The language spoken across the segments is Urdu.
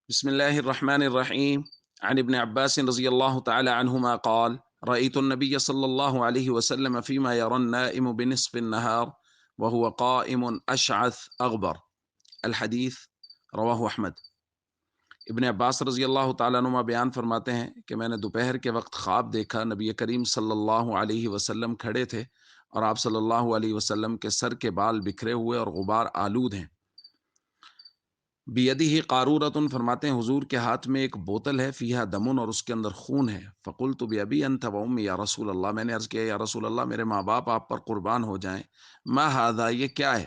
بسم الله الرحمن الرحيم. عن ابن عباس رضي الله تعالى عنهما قال: رأيت النبي صلى الله عليه وسلم فيما يرى النائم بنصف النهار وهو قائم أشعث أغبر. الحدیث رواہ احمد۔ ابن عباس رضی اللہ تعالیٰ عنہما بیان فرماتے ہیں کہ میں نے دوپہر کے وقت خواب دیکھا، نبی کریم صلی اللہ علیہ وسلم کھڑے تھے اور آپ صلی اللہ علیہ وسلم کے سر کے بال بکھرے ہوئے اور غبار آلود ہیں۔ بیدہ قارورۃ، فرماتے ہیں حضور کے ہاتھ میں ایک بوتل ہے، فیہا دمن، اور اس کے اندر خون ہے۔ فقلت بابی انت و امی یا رسول اللہ، میں نے عرض کیا یا رسول اللہ میرے ماں باپ آپ پر قربان ہو جائیں۔ ما ھذا، یہ کیا ہے؟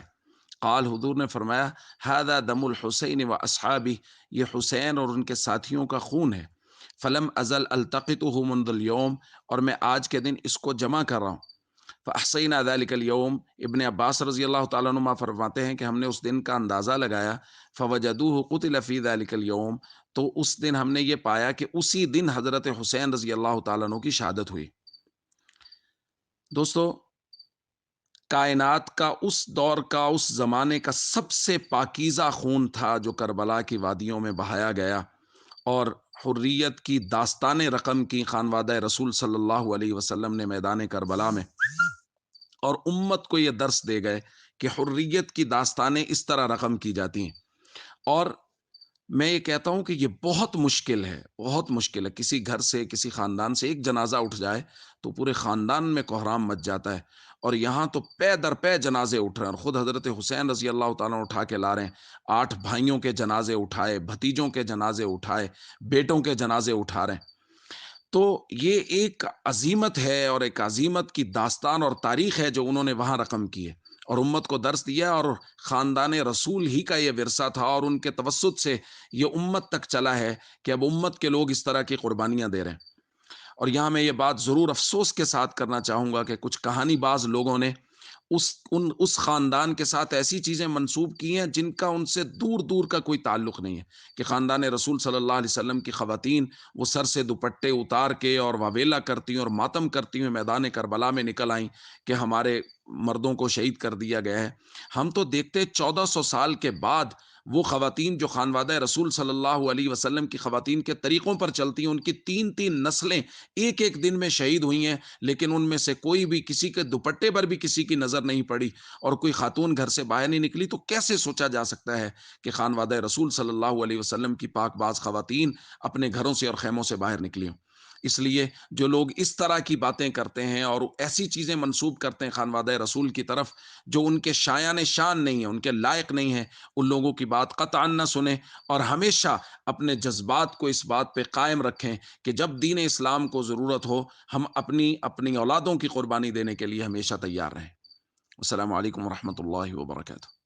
قال، حضور نے فرمایا ھذا دم الحسین و اصحابہ، یہ حسین اور ان کے ساتھیوں کا خون ہے۔ فلم ازل التقطہ منذ اليوم، اور میں آج کے دن اس کو جمع کر رہا ہوں۔ فاحصینا ذلک اليوم، ابن عباس رضی اللہ تعالیٰ عنہ فرماتے ہیں کہ ہم نے اس دن کا اندازہ لگایا۔ فوجدوہ قتل فی ذلک اليوم، تو اس دن ہم نے یہ پایا کہ اسی دن حضرت حسین رضی اللہ تعالیٰ عنہ کی شہادت ہوئی۔ دوستو، کائنات کا اس دور کا، اس زمانے کا سب سے پاکیزہ خون تھا جو کربلا کی وادیوں میں بہایا گیا، اور حریت کی داستانیں رقم کی خانوادہ رسول صلی اللہ علیہ وسلم نے میدان کربلا میں، اور امت کو یہ درس دے گئے کہ حریت کی داستانیں اس طرح رقم کی جاتی ہیں۔ اور میں یہ کہتا ہوں کہ یہ بہت مشکل ہے، بہت مشکل ہے۔ کسی گھر سے، کسی خاندان سے ایک جنازہ اٹھ جائے تو پورے خاندان میں کوہرام مچ جاتا ہے، اور یہاں تو پے در پے جنازے اٹھ رہے ہیں، اور خود حضرت حسین رضی اللہ تعالیٰ اٹھا کے لا رہے ہیں۔ 8 بھائیوں کے جنازے اٹھائے، بھتیجوں کے جنازے اٹھائے، بیٹوں کے جنازے اٹھا رہے ہیں۔ تو یہ ایک عظیمت ہے، اور ایک عظیمت کی داستان اور تاریخ ہے جو انہوں نے وہاں رقم کی ہے، اور امت کو درس دیا، اور خاندان رسول ہی کا یہ ورثہ تھا، اور ان کے توسط سے یہ امت تک چلا ہے کہ اب امت کے لوگ اس طرح کی قربانیاں دے رہے ہیں۔ اور یہاں میں یہ بات ضرور افسوس کے ساتھ کرنا چاہوں گا کہ کچھ کہانی باز لوگوں نے اس خاندان کے ساتھ ایسی چیزیں منسوب کی ہیں جن کا ان سے دور دور کا کوئی تعلق نہیں ہے، کہ خاندان رسول صلی اللہ علیہ وسلم کی خواتین وہ سر سے دوپٹے اتار کے اور واویلا کرتی ہیں اور ماتم کرتی ہوئے میدان کربلا میں نکل آئیں کہ ہمارے مردوں کو شہید کر دیا گیا ہے۔ ہم تو دیکھتے 1400 سال کے بعد وہ خواتین جو خانوادہ رسول صلی اللہ علیہ وسلم کی خواتین کے طریقوں پر چلتی ہیں، ان کی 3 نسلیں ایک ایک دن میں شہید ہوئی ہیں، لیکن ان میں سے کوئی بھی، کسی کے دوپٹے پر بھی کسی کی نظر نہیں پڑی، اور کوئی خاتون گھر سے باہر نہیں نکلی۔ تو کیسے سوچا جا سکتا ہے کہ خانوادہ رسول صلی اللہ علیہ وسلم کی پاک باز خواتین اپنے گھروں سے اور خیموں سے باہر نکلی ہوں؟ اس لیے جو لوگ اس طرح کی باتیں کرتے ہیں اور ایسی چیزیں منسوب کرتے ہیں خانوادہ رسول کی طرف جو ان کے شایان شان نہیں ہیں، ان کے لائق نہیں ہیں، ان لوگوں کی بات قطعا نہ سنیں، اور ہمیشہ اپنے جذبات کو اس بات پہ قائم رکھیں کہ جب دین اسلام کو ضرورت ہو، ہم اپنی اولادوں کی قربانی دینے کے لیے ہمیشہ تیار رہیں۔ السلام علیکم ورحمۃ اللہ وبرکاتہ۔